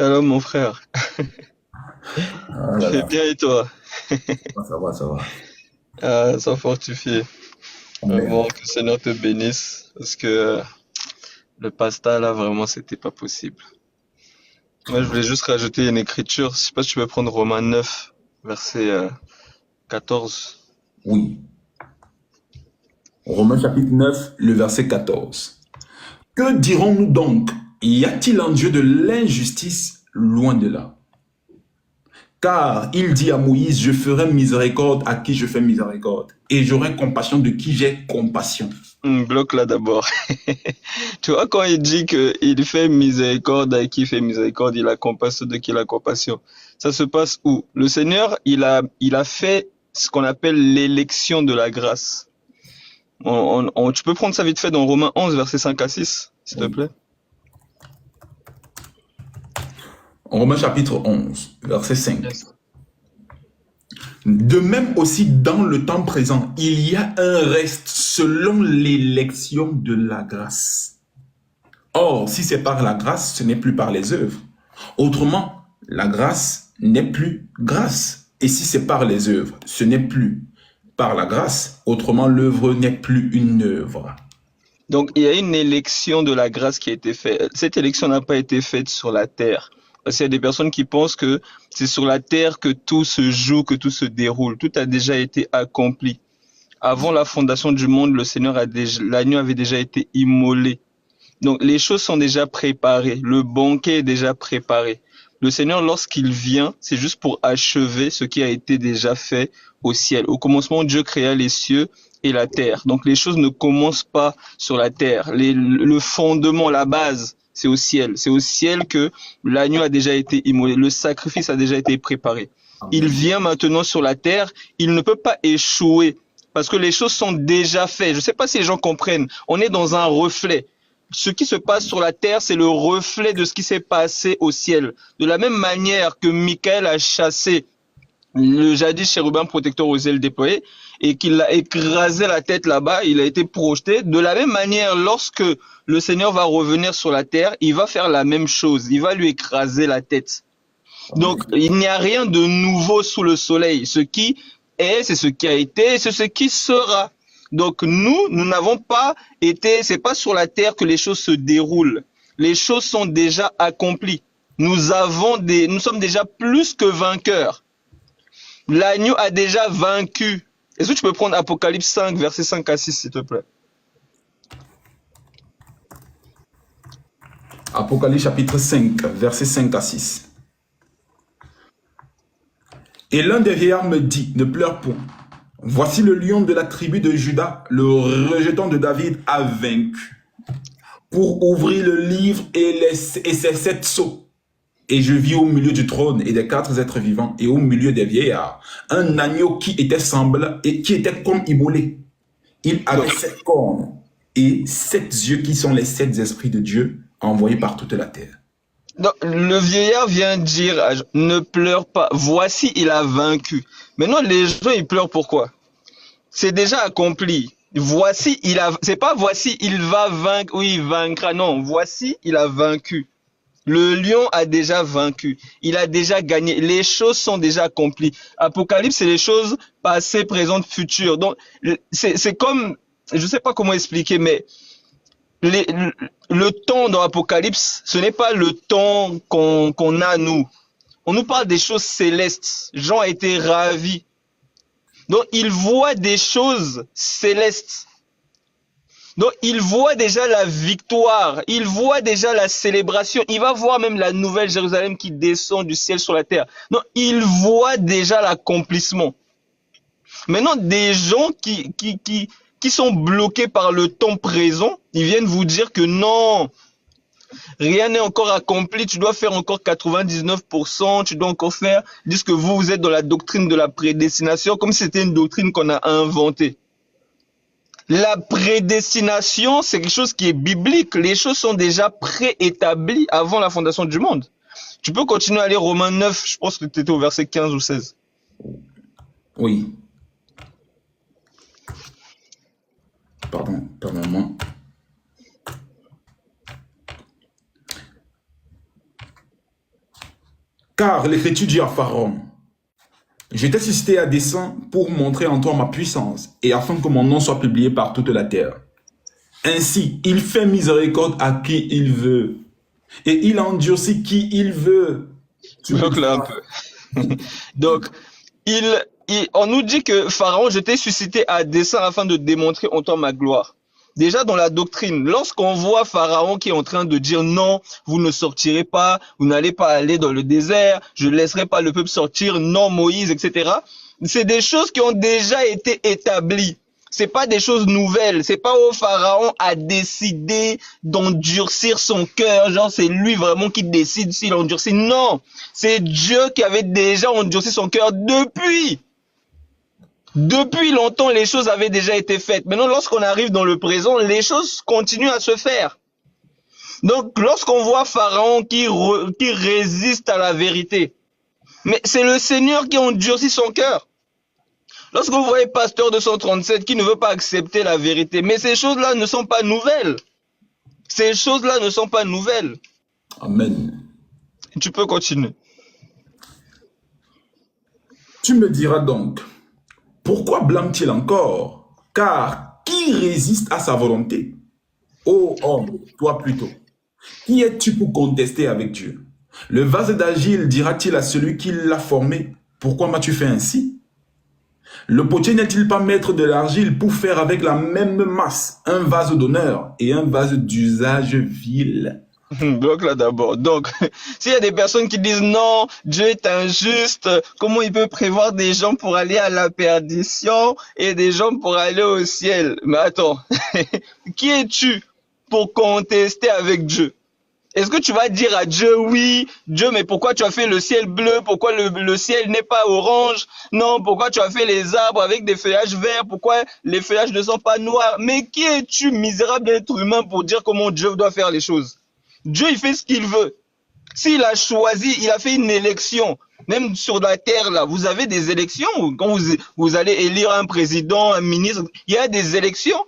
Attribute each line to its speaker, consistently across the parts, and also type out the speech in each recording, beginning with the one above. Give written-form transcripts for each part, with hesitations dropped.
Speaker 1: Shalom mon frère,
Speaker 2: Ah
Speaker 1: je
Speaker 2: là
Speaker 1: vais
Speaker 2: là,
Speaker 1: bien et toi?
Speaker 2: ça va, ça va.
Speaker 1: Ah, sois fortifié.
Speaker 2: Amen.
Speaker 1: Vraiment, que le Seigneur te bénisse, parce que le pasta là, vraiment, c'était pas possible. Moi, je voulais juste rajouter une écriture. Je sais pas si tu peux prendre Romains 9, verset 14.
Speaker 2: Oui. Romains chapitre 9, le verset 14. Que dirons-nous donc? Y a-t-il en Dieu de l'injustice? Loin de là. Car il dit à Moïse, je ferai miséricorde à qui je fais miséricorde, et j'aurai compassion de qui j'ai compassion.
Speaker 1: Bloque là d'abord. Tu vois, quand il dit que il fait miséricorde à qui il fait miséricorde, il a compassion de qui il a compassion. Ça se passe où? Le Seigneur, il a fait ce qu'on appelle l'élection de la grâce. Tu peux prendre ça vite fait dans Romains 11, versets 5 à 6, s'il te
Speaker 2: Oui.
Speaker 1: plaît.
Speaker 2: Romains chapitre 11, verset 5.
Speaker 1: Yes.
Speaker 2: De même aussi dans le temps présent, il y a un reste selon l'élection de la grâce. Or, si c'est par la grâce, ce n'est plus par les œuvres. Autrement, la grâce n'est plus grâce. Et si c'est par les œuvres, ce n'est plus par la grâce. Autrement, l'œuvre n'est plus une œuvre.
Speaker 1: Donc, il y a une élection de la grâce qui a été faite. Cette élection n'a pas été faite sur la terre. Parce qu'il y a des personnes qui pensent que c'est sur la terre que tout se joue, que tout se déroule. Tout a déjà été accompli. Avant la fondation du monde, le Seigneur a déjà, l'agneau avait déjà été immolé. Donc les choses sont déjà préparées, le banquet est déjà préparé. Le Seigneur, lorsqu'il vient, c'est juste pour achever ce qui a été déjà fait au ciel. Au commencement, Dieu créa les cieux et la terre. Donc les choses ne commencent pas sur la terre. Le fondement, la base, c'est au ciel. C'est au ciel que l'agneau a déjà été immolé, le sacrifice a déjà été préparé. Il
Speaker 2: Amen.
Speaker 1: vient maintenant sur la terre, il ne peut pas échouer parce que les choses sont déjà faites. Je ne sais pas si les gens comprennent. On est dans un reflet. Ce qui se passe sur la terre, c'est le reflet de ce qui s'est passé au ciel. De la même manière que Michael a chassé le jadis chérubin protecteur aux ailes déployées et qu'il a écrasé la tête là-bas, il a été projeté. De la même manière, lorsque le Seigneur va revenir sur la terre, il va faire la même chose. Il va lui écraser la tête. Donc,
Speaker 2: Amen.
Speaker 1: il n'y a rien de nouveau sous le soleil. Ce qui est, c'est ce qui a été, c'est ce qui sera. Donc, nous n'avons pas été, c'est pas sur la terre que les choses se déroulent. Les choses sont déjà accomplies. Nous sommes déjà plus que vainqueurs. L'agneau a déjà vaincu. Est-ce que tu peux prendre Apocalypse 5, verset 5 à 6, s'il te plaît?
Speaker 2: Apocalypse chapitre 5, verset 5 à 6. Et l'un des vieillards me dit, ne pleure point. Voici le lion de la tribu de Juda, le rejeton de David, a vaincu pour ouvrir le livre et ses sept sceaux. Et je vis au milieu du trône et des quatre êtres vivants et au milieu des vieillards un agneau qui était semblable et qui était comme immolé. Il avait
Speaker 1: Donc,
Speaker 2: sept cornes et sept yeux qui sont les sept esprits de Dieu envoyés par toute la terre.
Speaker 1: donc, le vieillard vient dire, ne pleure pas. Voici, il a vaincu. Maintenant, les gens, ils pleurent pourquoi? C'est déjà accompli. Voici, c'est pas voici, il va vaincre, oui, il vaincra. Non, voici, il a vaincu. Le lion a déjà vaincu. Il a déjà gagné. Les choses sont déjà accomplies. Apocalypse, c'est les choses passées, présentes, futures. Donc, c'est comme, je sais pas comment expliquer, mais les- le temps dans Apocalypse, ce n'est pas le temps qu'on a nous. On nous parle des choses célestes. Jean a été ravi. Donc, il voit des choses célestes. Donc, il voit déjà la victoire, il voit déjà la célébration, il va voir même la nouvelle Jérusalem qui descend du ciel sur la terre. Donc, il voit déjà l'accomplissement. Maintenant, des gens qui sont bloqués par le temps présent, ils viennent vous dire que non, rien n'est encore accompli, tu dois faire encore 99%, tu dois encore faire, ils disent que vous êtes dans la doctrine de la prédestination, comme si c'était une doctrine qu'on a inventée. La prédestination, c'est quelque chose qui est biblique. Les choses sont déjà préétablies avant la fondation du monde. Tu peux continuer à lire Romains 9, je pense que tu étais au verset 15 ou 16.
Speaker 2: Oui, pardon. Car l'Écriture dit à Pharaon, je t'ai suscité à dessein pour montrer en toi ma puissance et afin que mon nom soit publié par toute la terre. Ainsi, il fait miséricorde à qui il veut et il endurcit qui il veut.
Speaker 1: Donc là un peu. Donc, on nous dit que Pharaon, je t'ai suscité à dessein afin de démontrer en toi ma gloire. Déjà dans la doctrine, lorsqu'on voit Pharaon qui est en train de dire non, vous ne sortirez pas, vous n'allez pas aller dans le désert, je ne laisserai pas le peuple sortir, non Moïse, etc. C'est des choses qui ont déjà été établies. C'est pas des choses nouvelles. C'est pas au Pharaon à décider d'endurcir son cœur. Genre, c'est lui vraiment qui décide s'il endurcit. Non. C'est Dieu qui avait déjà endurci son cœur depuis. Depuis longtemps, les choses avaient déjà été faites. Maintenant, lorsqu'on arrive dans le présent, les choses continuent à se faire. Donc, lorsqu'on voit Pharaon qui résiste à la vérité, mais c'est le Seigneur qui endurcit son cœur. Lorsque vous voyez Pasteur 237 qui ne veut pas accepter la vérité, mais ces choses-là ne sont pas nouvelles. Ces choses-là ne sont pas nouvelles.
Speaker 2: Amen.
Speaker 1: Tu peux continuer.
Speaker 2: Tu me diras donc, pourquoi blâme-t-il encore? Car qui résiste à sa volonté? Ô homme, toi plutôt, qui es-tu pour contester avec Dieu? Le vase d'argile dira-t-il à celui qui l'a formé, pourquoi m'as-tu fait ainsi? Le potier n'est-il pas maître de l'argile pour faire avec la même masse un vase d'honneur et un vase d'usage vil?
Speaker 1: Bloque là d'abord. Donc, s'il y a des personnes qui disent non, Dieu est injuste, comment il peut prévoir des gens pour aller à la perdition et des gens pour aller au ciel? Mais attends, qui es-tu pour contester avec Dieu? Est-ce que tu vas dire à Dieu, oui, Dieu, mais pourquoi tu as fait le ciel bleu? Pourquoi le ciel n'est pas orange? Non, pourquoi tu as fait les arbres avec des feuillages verts? Pourquoi les feuillages ne sont pas noirs? Mais qui es-tu, misérable être humain, pour dire comment Dieu doit faire les choses? Dieu, il fait ce qu'il veut. S'il a choisi, il a fait une élection. Même sur la terre, là, vous avez des élections. Quand vous allez élire un président, un ministre, il y a des élections.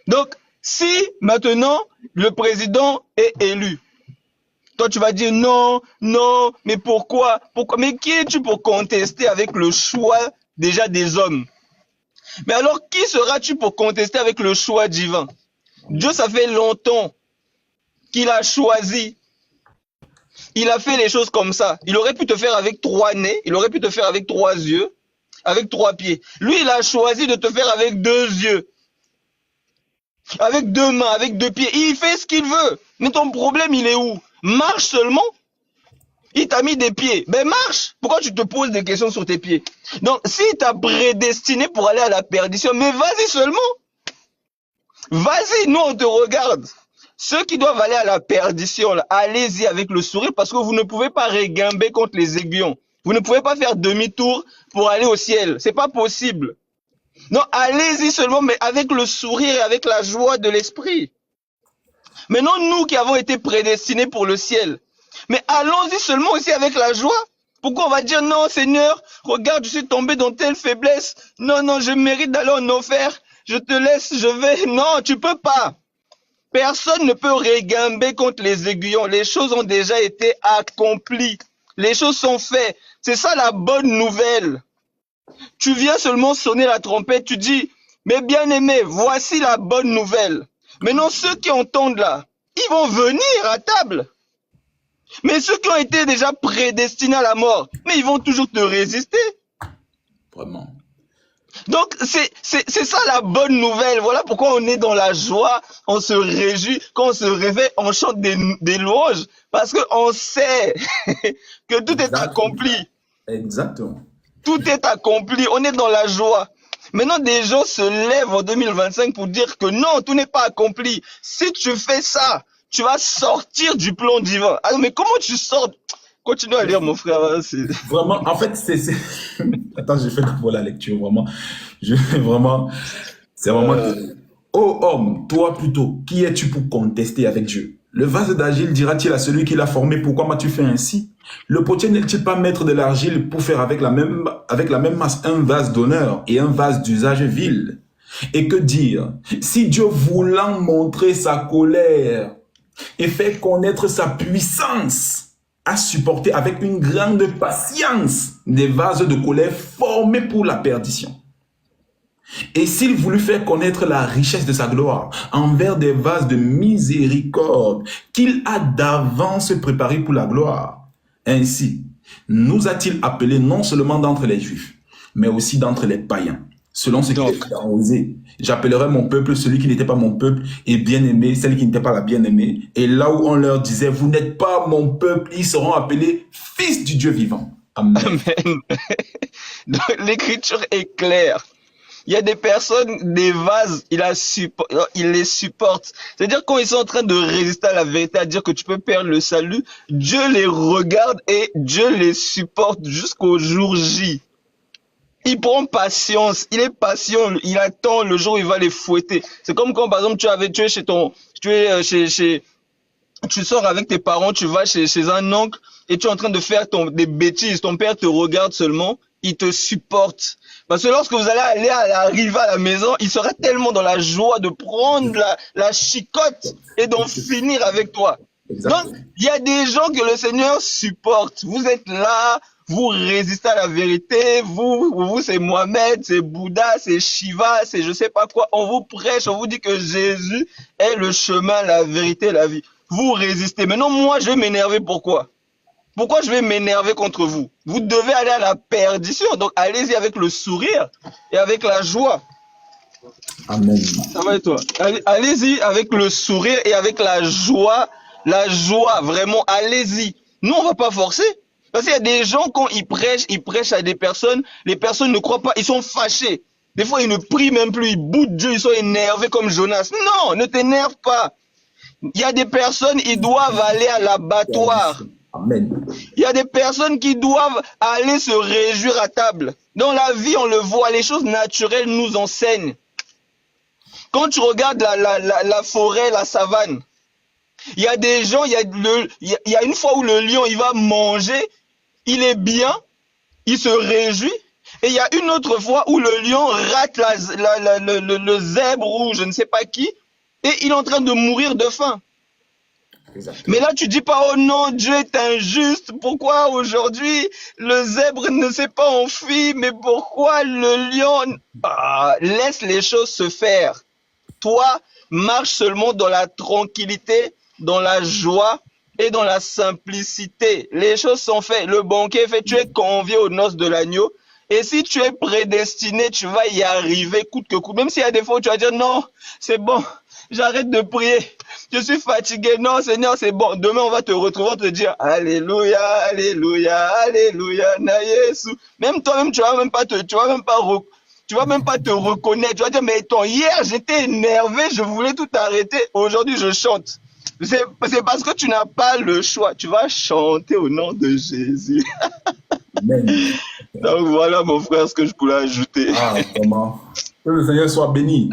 Speaker 1: Donc, si maintenant le président est élu, toi tu vas dire non, non, mais pourquoi? Pourquoi? Mais qui es-tu pour contester avec le choix déjà des hommes? Mais alors qui seras-tu pour contester avec le choix divin? Dieu, ça fait longtemps qu'il a choisi. Il a fait les choses comme ça. Il aurait pu te faire avec 3 nez, il aurait pu te faire avec 3 yeux, avec 3 pieds. Lui, il a choisi de te faire avec 2 yeux, avec 2 mains, avec 2 pieds. Il fait ce qu'il veut. Mais ton problème, il est où? Marche seulement. Il t'a mis des pieds. Ben marche. Pourquoi tu te poses des questions sur tes pieds? Donc, s'il t'a prédestiné pour aller à la perdition, mais vas-y seulement. Vas-y, nous on te regarde. Ceux qui doivent aller à la perdition, allez-y avec le sourire parce que vous ne pouvez pas réguimber contre les aiguillons. Vous ne pouvez pas faire demi-tour pour aller au ciel. C'est pas possible. Non, allez-y seulement, mais avec le sourire et avec la joie de l'esprit. Maintenant, nous qui avons été prédestinés pour le ciel, mais allons-y seulement aussi avec la joie. Pourquoi on va dire non, Seigneur, regarde, je suis tombé dans telle faiblesse. Non, non, je mérite d'aller en enfer. Je te laisse, je vais. Non, tu peux pas. Personne ne peut réguimber contre les aiguillons. Les choses ont déjà été accomplies. Les choses sont faites. C'est ça la bonne nouvelle. Tu viens seulement sonner la trompette, tu dis, mais bien aimé, voici la bonne nouvelle. Maintenant, ceux qui entendent là, ils vont venir à table. Mais ceux qui ont été déjà prédestinés à la mort, mais ils vont toujours te résister.
Speaker 2: Vraiment.
Speaker 1: Donc, c'est ça la bonne nouvelle. Voilà pourquoi on est dans la joie, on se réjouit. Quand on se réveille, on chante des louanges. Parce qu'on sait que tout est accompli.
Speaker 2: Exactement.
Speaker 1: Tout est accompli. On est dans la joie. Maintenant, des gens se lèvent en 2025 pour dire que non, tout n'est pas accompli. Si tu fais ça, tu vas sortir du plan divin. Alors, mais comment tu sors? Continue à lire, mon frère.
Speaker 2: Vraiment, en fait, c'est... Attends, j'ai fait d'abord la lecture, vraiment. Vraiment, c'est vraiment... Ô homme, toi plutôt, qui es-tu pour contester avec Dieu? Le vase d'argile dira-t-il à celui qui l'a formé, pourquoi m'as-tu fait ainsi? Le potier n'est-il pas maître de l'argile pour faire avec la même masse un vase d'honneur et un vase d'usage vil? Et que dire? Si Dieu voulant montrer sa colère et fait connaître sa puissance à supporter avec une grande patience des vases de colère formés pour la perdition. Et s'il voulut faire connaître la richesse de sa gloire envers des vases de miséricorde qu'il a d'avance préparés pour la gloire, ainsi nous a-t-il appelés non seulement d'entre les Juifs, mais aussi d'entre les païens. Selon ce qu'il
Speaker 1: Donc,
Speaker 2: est en Osée, j'appellerai mon peuple celui qui n'était pas mon peuple et bien-aimé, celle qui n'était pas la bien-aimée. Et là où on leur disait, vous n'êtes pas mon peuple, ils seront appelés fils du Dieu vivant. Amen.
Speaker 1: amen. Donc, l'écriture est claire. Il y a des personnes, des vases, il les supporte. C'est-à-dire quand ils sont en train de résister à la vérité, à dire que tu peux perdre le salut, Dieu les regarde et Dieu les supporte jusqu'au jour J. Il prend patience, il est patient, il attend le jour où il va les fouetter. C'est comme quand par exemple tu sors avec tes parents, tu vas chez un oncle et tu es en train de faire des bêtises. Ton père te regarde seulement, il te supporte. Parce que lorsque vous allez arriver à la maison, il sera tellement dans la joie de prendre la chicotte et d'en finir avec toi. Donc,
Speaker 2: Exactement.
Speaker 1: il y a des gens que le Seigneur supporte. Vous êtes là, vous résistez à la vérité, vous c'est Mohamed, c'est Bouddha, c'est Shiva, c'est je sais pas quoi. On vous prêche, on vous dit que Jésus est le chemin, la vérité, la vie. Vous résistez. Maintenant, moi, je vais m'énerver. Pourquoi? Pourquoi je vais m'énerver contre vous? Vous devez aller à la perdition. Donc, allez-y avec le sourire et avec la joie.
Speaker 2: Amen.
Speaker 1: Ça va et toi? Allez-y avec le sourire et avec la joie. La joie, vraiment, allez-y. Nous, on va pas forcer. Parce qu'il y a des gens, quand ils prêchent à des personnes, les personnes ne croient pas, ils sont fâchés. Des fois, ils ne prient même plus, ils boutent Dieu, ils sont énervés comme Jonas. Non, ne t'énerve pas. Il y a des personnes, ils doivent aller à l'abattoir.
Speaker 2: Amen.
Speaker 1: Il y a des personnes qui doivent aller se réjouir à table. Dans la vie, on le voit, les choses naturelles nous enseignent. Quand tu regardes la forêt, la savane, il y a des gens, il y a une fois où le lion, il va manger, il est bien, il se réjouit. Et il y a une autre fois où le lion rate le zèbre ou je ne sais pas qui, et il est en train de mourir de faim.
Speaker 2: Exactement.
Speaker 1: Mais là, tu dis pas, oh non, Dieu est injuste. Pourquoi aujourd'hui le zèbre ne s'est pas enfui? Mais pourquoi le lion? Laisse les choses se faire. Toi, marche seulement dans la tranquillité, dans la joie et dans la simplicité. Les choses sont faites. Le banquet est fait. Tu es convié aux noces de l'agneau. Et si tu es prédestiné, tu vas y arriver coûte que coûte. Même s'il y a des fois où tu vas dire non, c'est bon, j'arrête de prier. Je suis fatigué. Non, Seigneur, c'est bon. Demain, on va te retrouver, on te dire Alléluia, Alléluia, Alléluia, na Yesu. Même toi-même, tu vas même pas te reconnaître. Tu vas dire, mais hier, j'étais énervé, je voulais tout arrêter. Aujourd'hui, je chante. C'est parce que tu n'as pas le choix. Tu vas chanter au nom de Jésus.
Speaker 2: Amen.
Speaker 1: Donc voilà, mon frère, ce que je voulais ajouter.
Speaker 2: Ah, comment? Que le Seigneur soit béni.